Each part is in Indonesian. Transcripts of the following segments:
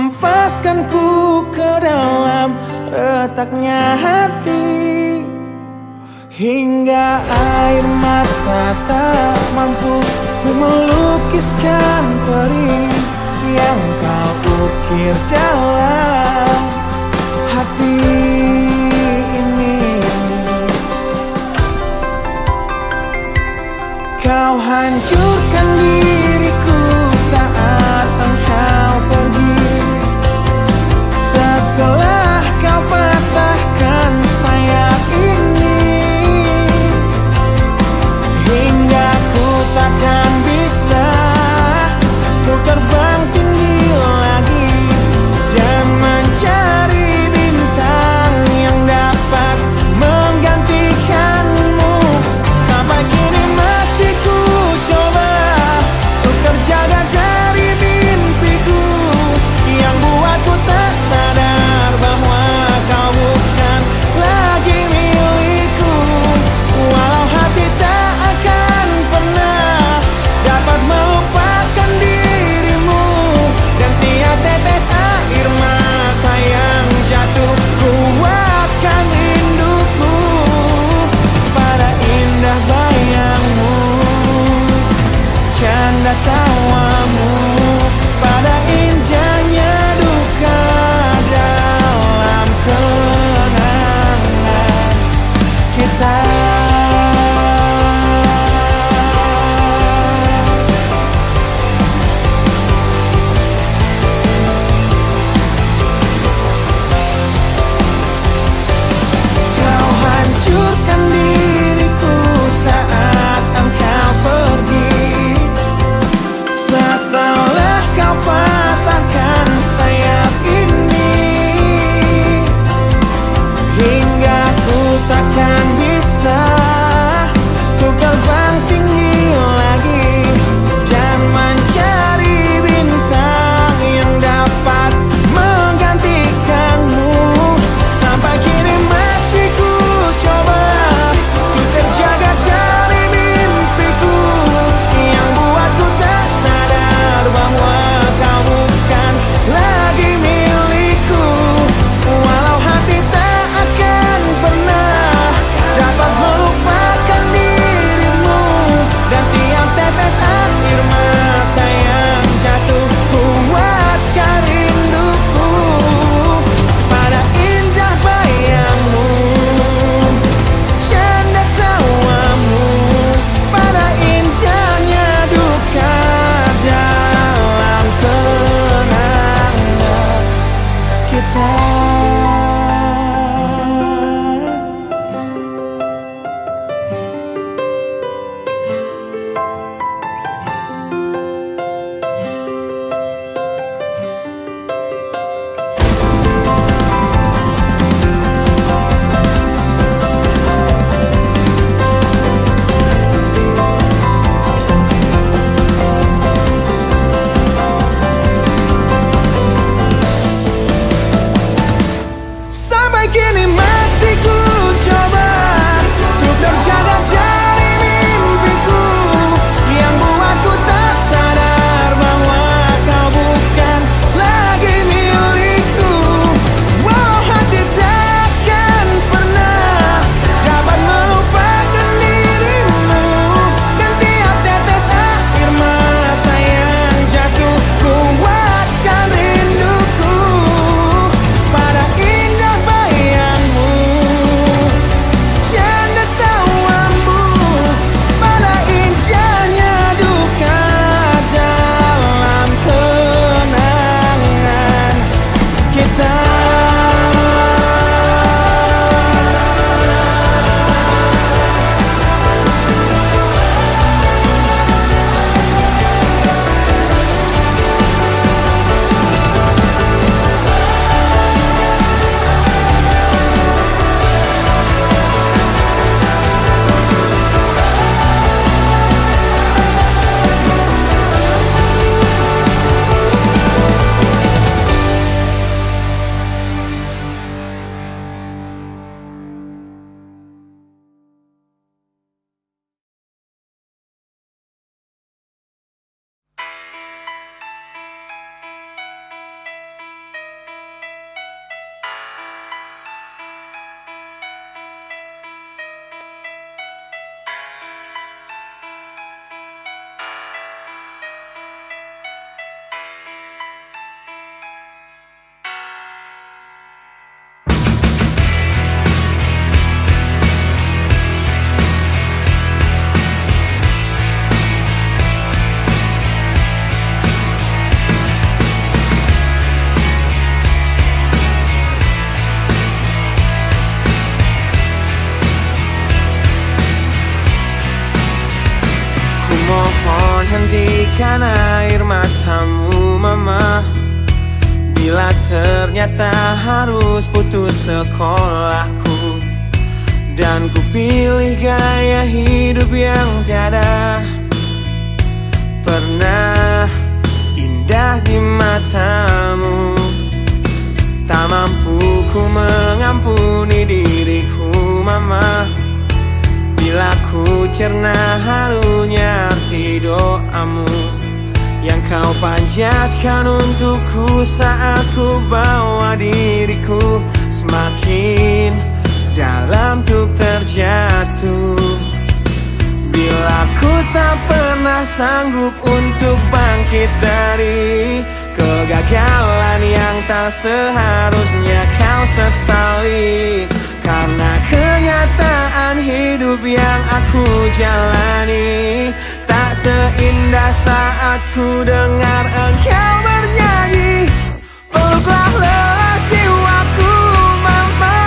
hempaskanku ke dalam retaknya hati, hingga air mata tak mampu untuk melukiskan perih yang kau ukir dalam hati ini. Kau hancurkan diriku saat engkau pergi, setelah kau patahkan sayap ini, hingga ku takkan bisa untuk terbang tinggi lagi dan meneteskan air matamu mama, bila ternyata harus putus sekolahku. Dan ku pilih gaya hidup yang tiada pernah indah di matamu. Tak mampu ku mengampuni diriku mama, bila ku cerna harunya arti doamu yang kau panjatkan untukku saat ku bawa diriku semakin dalam untuk terjatuh. Bila ku tak pernah sanggup untuk bangkit dari kegagalan yang tak seharusnya kau sesali, karena kenyataan hidup yang aku jalani tak seindah saat ku dengar engkau bernyanyi. Peluklah lelah jiwaku mama,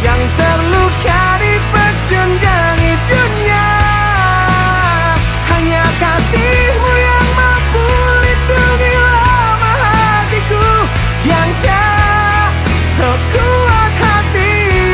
yang terluka dipecundangi dunia. Hanya kasihmu yang mampu lindungi lemah hatiku yang tak sekuat hatimu.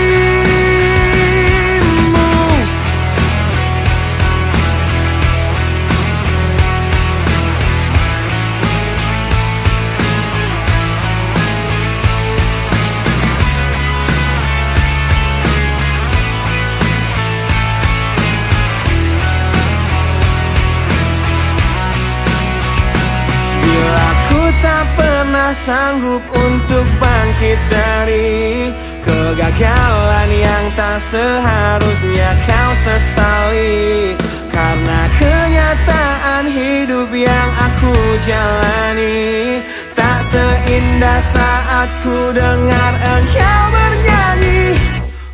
Bila ku tak pernah sanggup untuk bangkit dari kegagalan yang tak seharusnya kau sesali, karena kenyataan hidup yang aku jalani tak seindah saat ku dengar engkau bernyanyi.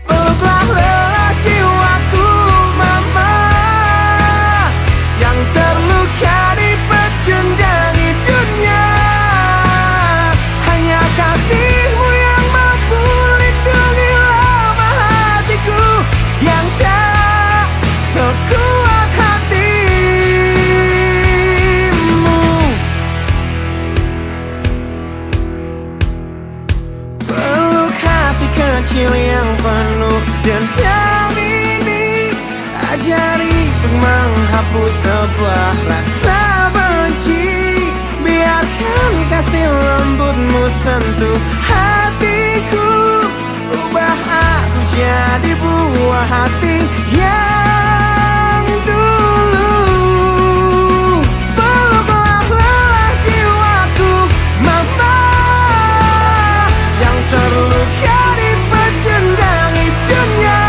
Peluklah lelah jiwaku mama, yang terluka dipecundangi dunia. Hanya kasihmu yang mampu lindungi lemah hatiku yang tak sekuat hatimu. Peluk hati kecil yang penuh dendam ini, ajari untuk menghapus sebuah rasa benci. Biarkan kasih lembutmu sentuh hatiku, ubah aku jadi buah hati yang dulu. Peluklah lelah jiwaku mama, yang terluka dipecundangi dunia.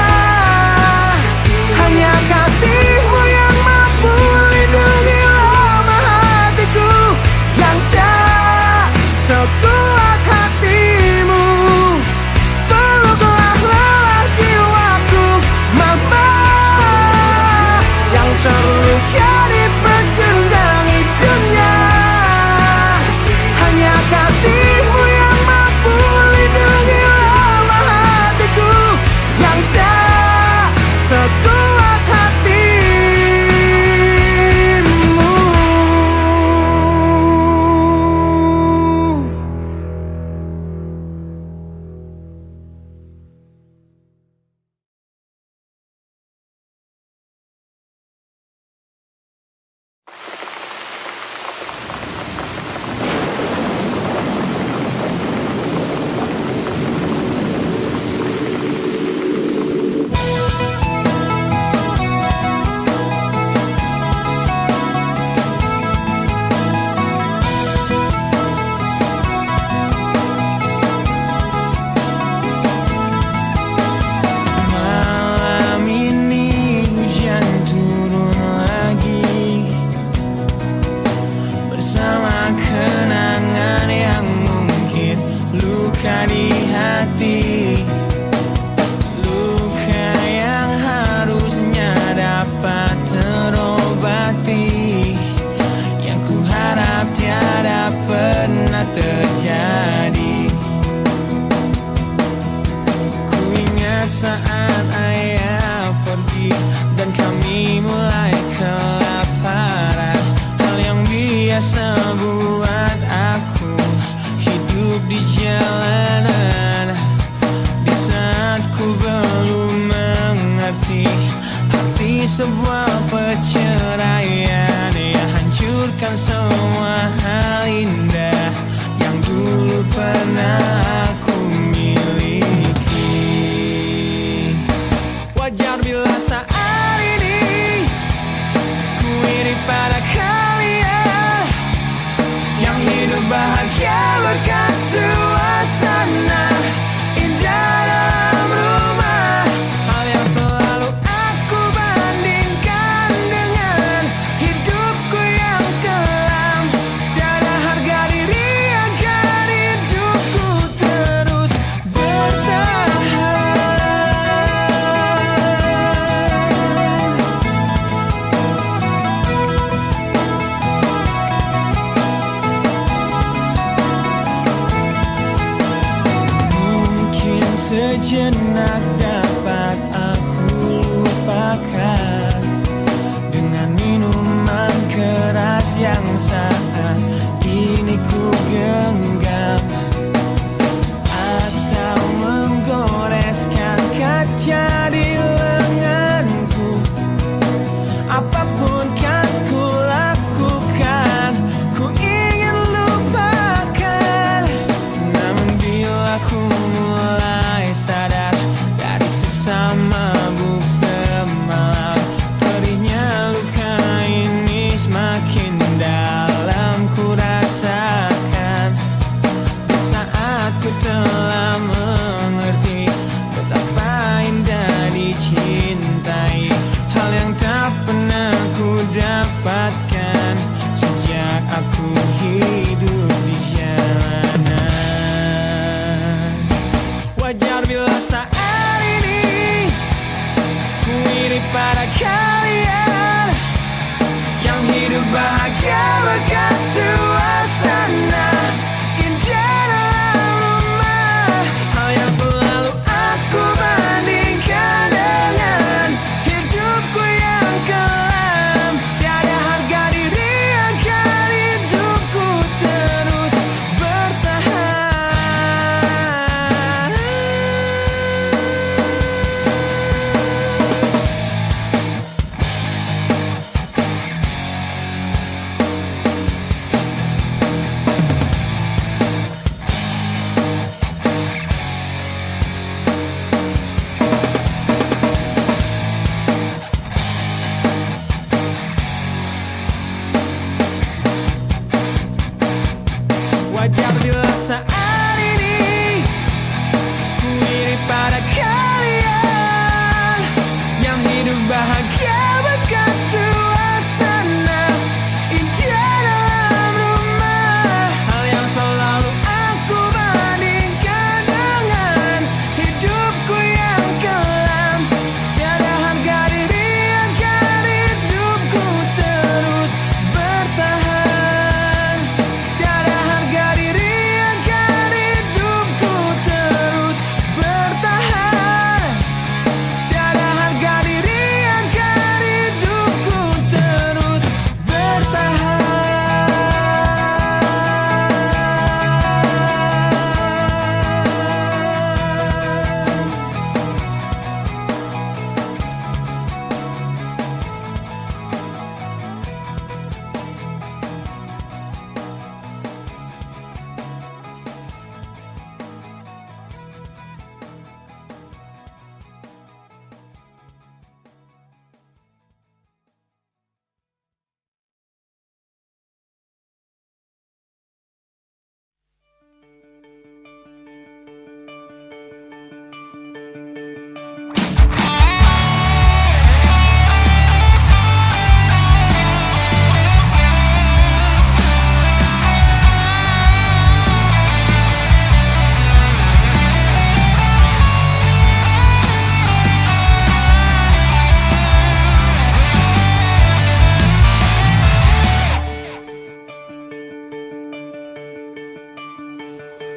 Hanya kasihmu yang mampu lindungi lemah hatiku yang tak sekuat hatimu. Peluklah lelah jiwaku mama, pernah aku miliki. Wajar bila saat ini ku iri pada kalian yang hidup bahagia berkat suasana indah dalam rumah. Hal yang selalu aku bandingkan dengan hidupku yang kelam. Tiada harga diri agar hidupku terus bertahan. Mungkin sejenak dapat aku lupakan dengan minuman keras yang saat ini ku genggam, atau menggoreskan kaca di lenganku. Apapun kan ku lakukan, ku ingin lupakan. Namun bila ku mulai sadar dari sesama mabuk semalam, perihnya luka ini semakin dalam ku rasakan. Di saat ku telah mengerti betapa indah dicintai, hal yang tak pernah ku dapatkan sejak aku hidup di jalanan. Wajar bila saat ini ku iri pada kalian yang hidup bahagia berkat suasana indah dalam rumah. Hal yang selalu aku bandingkan dengan hidupku yang kelam. Tiada harga diri agar hidupku terus bertahan. Wajar bila saat ini ku iri pada kalian yang hidup bahagia berkat suasana indah dalam rumah. Hal yang selalu aku bandingkan dengan hidupku yang kelam. Tiada harga diri agar hidupku terus bertahan. Tiada harga diri agar hidupku terus bertahan. Tiada harga diri agar hidupku terus bertahan.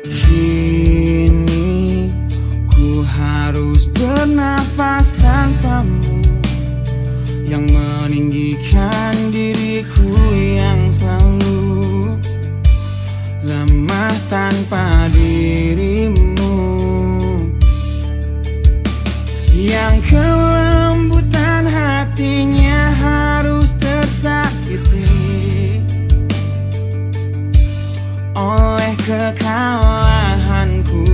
Kini ku harus bernafas tanpamu yang meninggikan diriku yang selalu lemah tanpa dirimu, yang kelembutan hatinya harus tersakiti oleh kekalahanku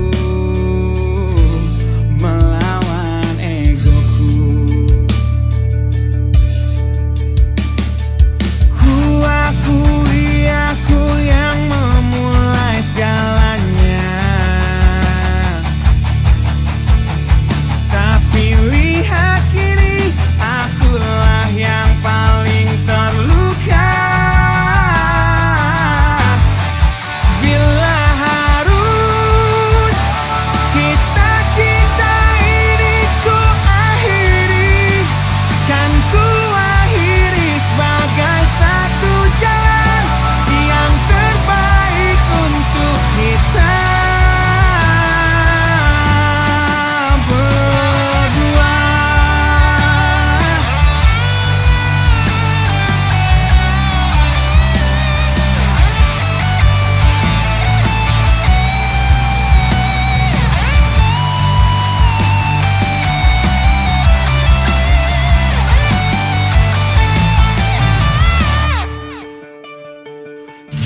melawan egoku. Ku akui aku yang memulai segalanya, tapi lihat kini akulah yang paling terluka. Bila harus kisah cinta ini ku akhiri, kan ku akhiri sebagai satu jalan yang terbaik untuk kita berdua.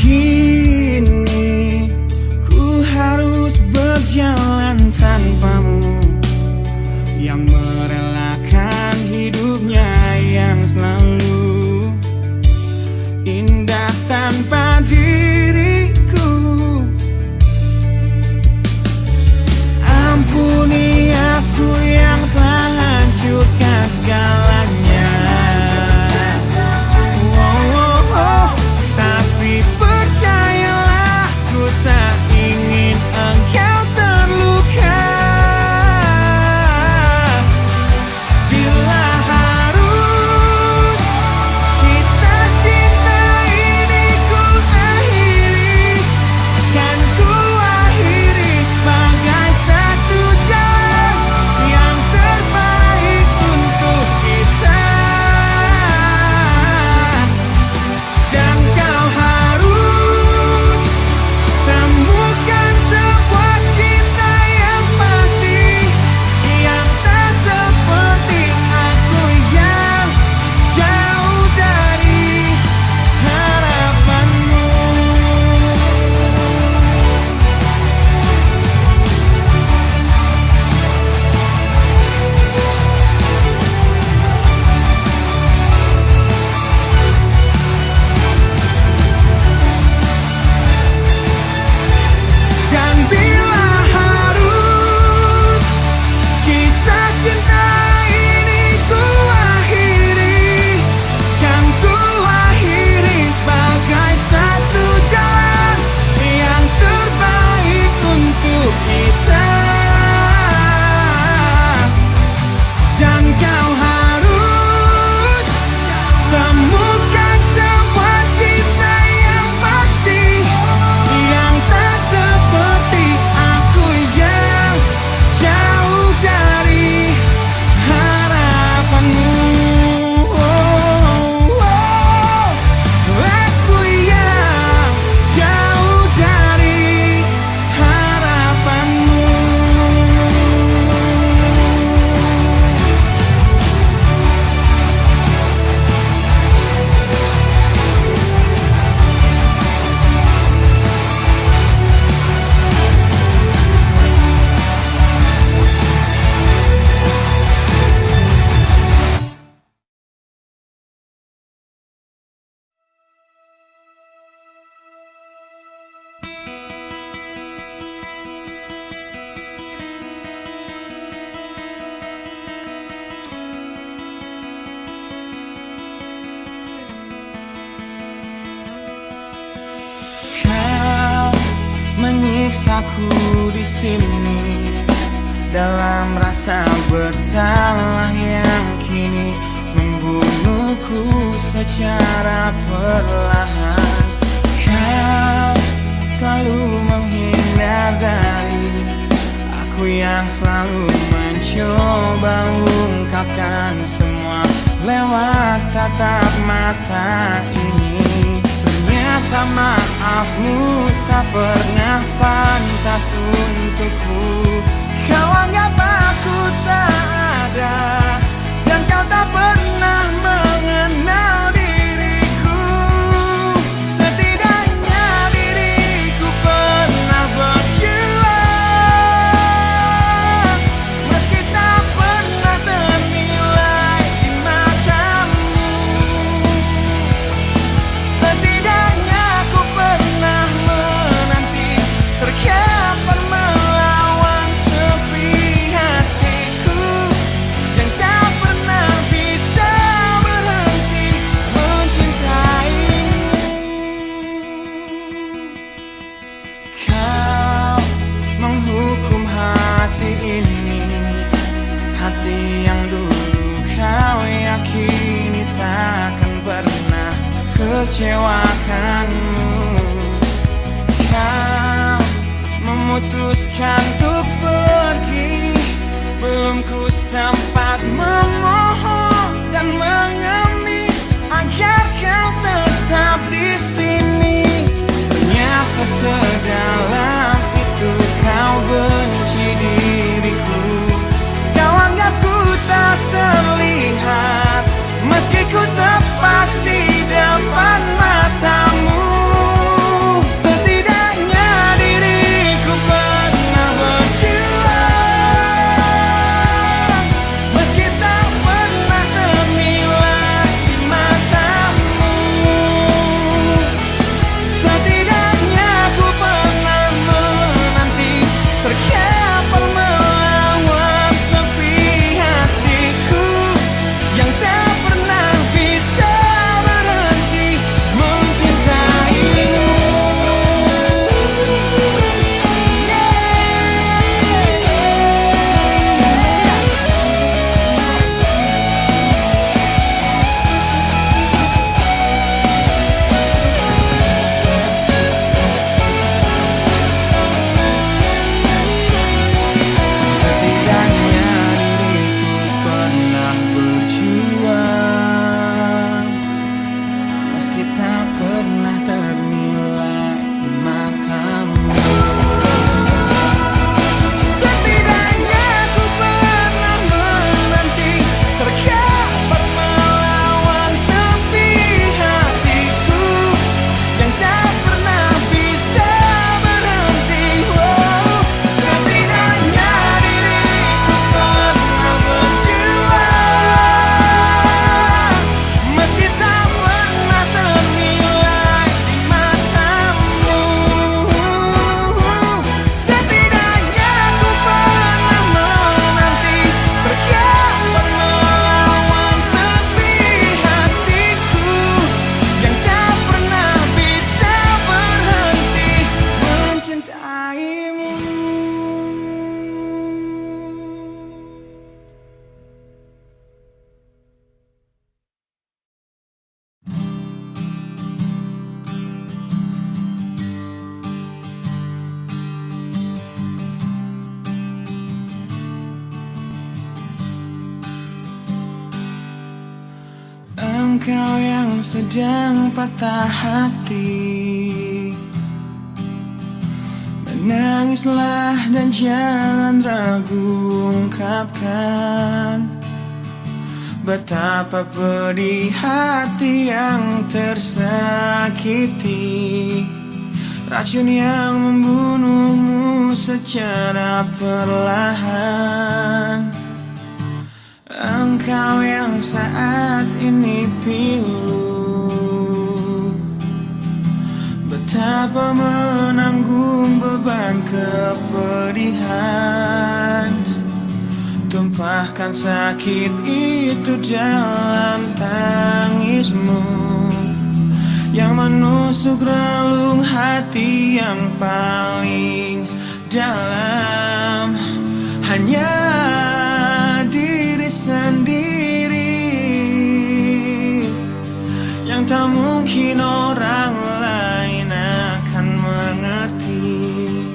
Kini ku harus berjalan tanpamu, yang merelakan hidupnya yang selalu indah tanpa diriku. Ampuni aku yang telah hancurkan segalanya. Tapi percayalah, ku tak ingin engkau terluka. Bila harus kisah cinta ini ku akhiri, kan ku akhiri sebagai satu jalan yang terbaik untuk kita. Dan kau harus temukan sebuah cinta yang pasti, yang tak seperti aku yang jauh dari harapanmu. Dan bila harus kisah cinta ini ku akhiri, kan ku akhiri sebagai satu jalan yang terbaik untuk kita. Dan kau harus temukan sebuah cinta yang pasti, yang tak seperti aku yang jauh dari harapanmu. Aku yang jauh dari harapanmu. Kau menyiksaku di sini dalam rasa bersalah yang kini membunuhku secara perlahan. Kau selalu menghindar dari aku yang selalu mencoba ungkapkan semua lewat tatap mata ini. Ternyata maafmu tak pernah pantas untukku. Kau anggap aku tak ada, dan kau tak pernah mengenal diriku. Setidaknya diriku pernah mengecewakanmu. Kau memutuskan untuk pergi, belum ku sempat memohon dan mengemis agar kau tetap di sini. Ternyata sedalam itu kau benci diriku. Kau anggap ku tak terlihat, meski ku tepat di depan matamu. Setidaknya diriku pernah berjuang, meski tak pernah ternilai di matamu. Setidaknya ku pernah menanti, terkapar melawan sepi hatiku yang tak pernah bisa berhenti mencintaimu. Setidaknya diriku pernah berjuang, meski tak pernah ternilai di matamu. Setidaknya ku pernah menanti, terkapar melawan sepi hatiku yang tak pernah bisa berhenti. Setidaknya diriku pernah berjuang, meski tak pernah ternilai di matamu. Setidaknya ku pernah menanti, terkapar melawan sepi hatiku yang tak pernah bisa berhenti mencintaimu. Engkau yang sedang patah hati, menangislah dan jangan ragu ungkapkan betapa pedih hati yang tersakiti, racun yang membunuhmu secara perlahan. Engkau yang saat ini pilu, betapa menanggung beban kepedihan, tumpahkan sakit itu dalam tangismu yang menusuk relung hati yang paling dalam. Hanya diri sendiri yang tak mungkin orang lain akan mengerti.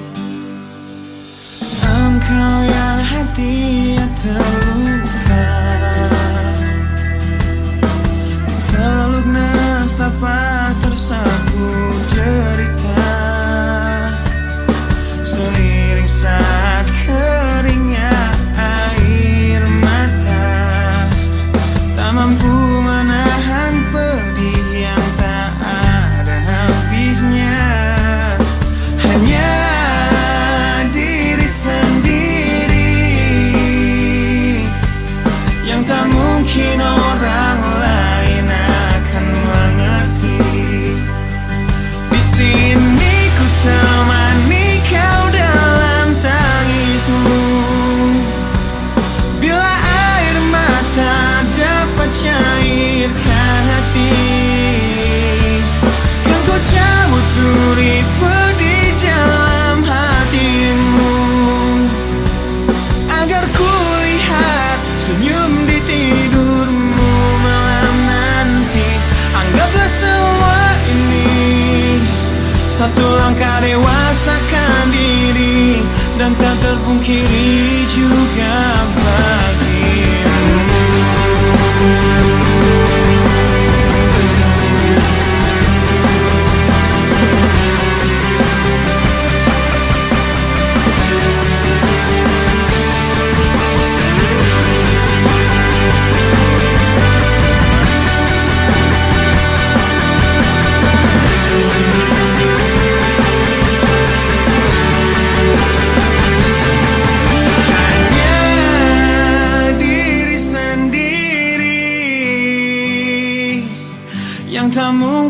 Engkau yang hatinya terluka, peluk nestapa tersapu derita, seiring saat keringnya air mata, tak mampu menahan pedih yang tak ada habisnya. Hanya diri sendiri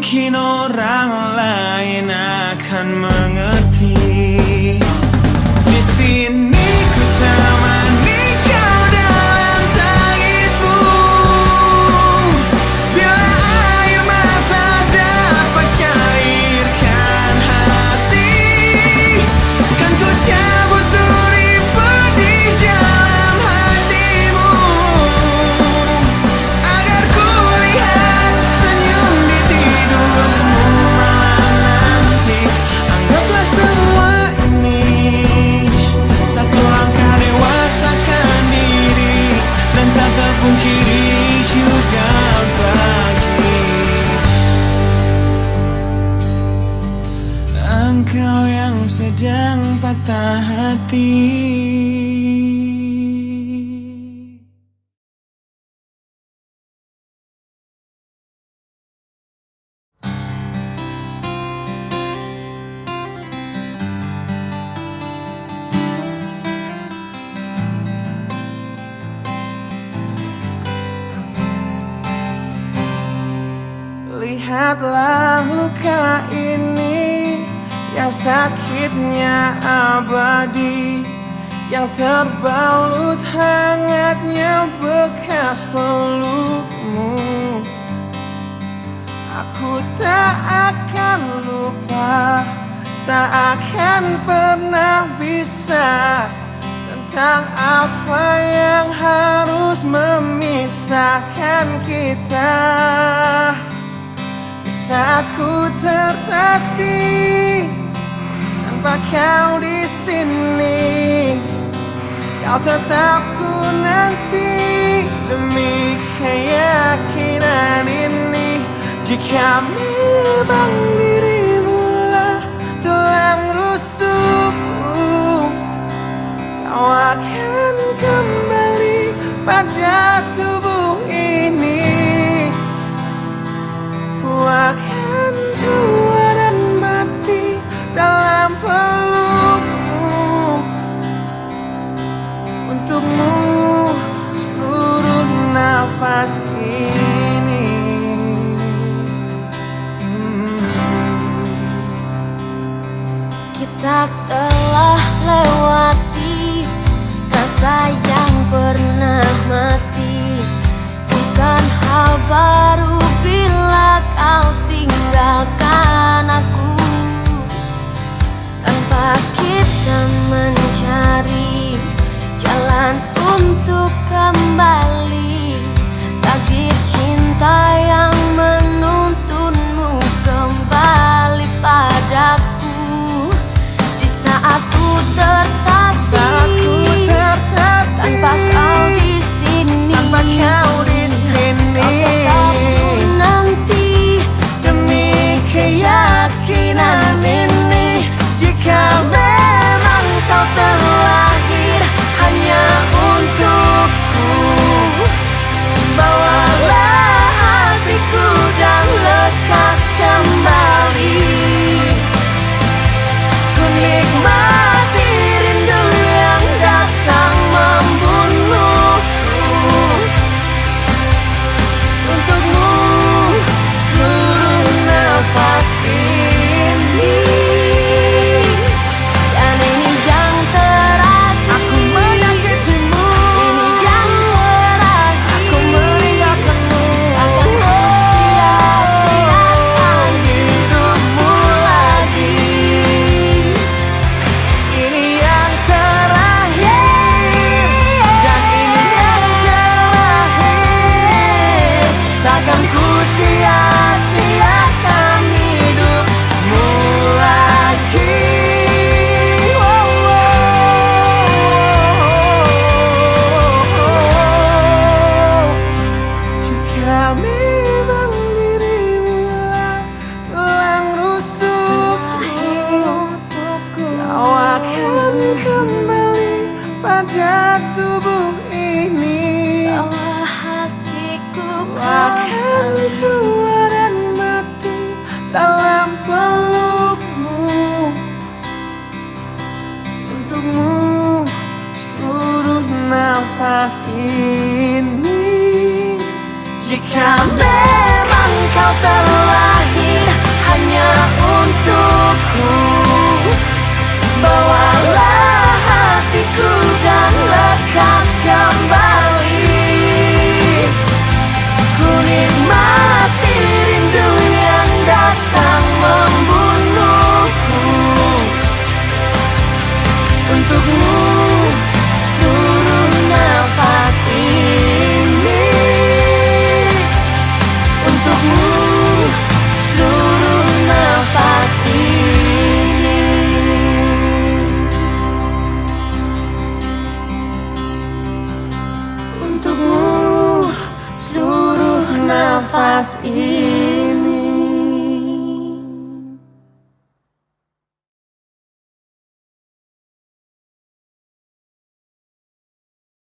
mungkin orang lain akan mengerti. Di sini ku temani kau dalam tangismu. Bila air mata dapat cairkan hati, kan ku cabut duri pedih dalam hatimu, agar ku lihat senyum di tidurmu malam nanti. Anggaplah semua ini satu langkah dewasakan diri, dan tak terpungkiri juga bagi engkau yang sedang patah hati. Lihatlah luka ini yang sakitnya abadi, yang terbalut hangatnya bekas pelukmu. Aku tak akan lupa, tak akan pernah bisa, tentang apa yang harus memisahkan kita. Saat ku tertatih tanpa kau di sini, kau tetap ku nanti demi keyakinan ini. Jika memang dirimu lah tulang rusukku, kau akan kembali pada tubuh ini. Ku akan tua dan mati dalam pelukmu, untukmu seluruh nafas ini. Kita telah lewati rasa yang pernah mati. Bukan hal baru bila kau tinggalkan aku, tanpa kita mencari jalan untuk kembali. Takdir cinta yang menuntunmu kembali padaku. Di saat ku tertatih tanpa kau di sini, kau tetap ku nanti demi keyakinan ini. Jika memang kau terlahir hanya untukku, bawalah hatiku dan lekas kembali. Ku nikmati rindu yang datang membunuhku, untukmu seluruh nafas ini. Dan ini yang terakhir, aku menyakitimu. Ini yang terakhir, aku meninggalkanmu. Akan ku sia-siakan hidupmu lagi. Ini yang terakhir, dan ini yang terakhir. Takkan ku sia-siakan hidupmu lagi. Jika memang dirimu lah tulang rusukku, kau akan kembali pada tubuh ini. Bawa hatiku kau Akan tua dan mati dalam pelukmu, untukmu seluruh nafas ini. Jika memang Engkau terlahir hanya untukku. Bawalah hatiku dan lekas kembali. Ku nikmati rindu yang datang membunuhku. Untukmu seluruh nafas ini. Untukmu seluruh nafas ini. Untukmu seluruh nafas ini.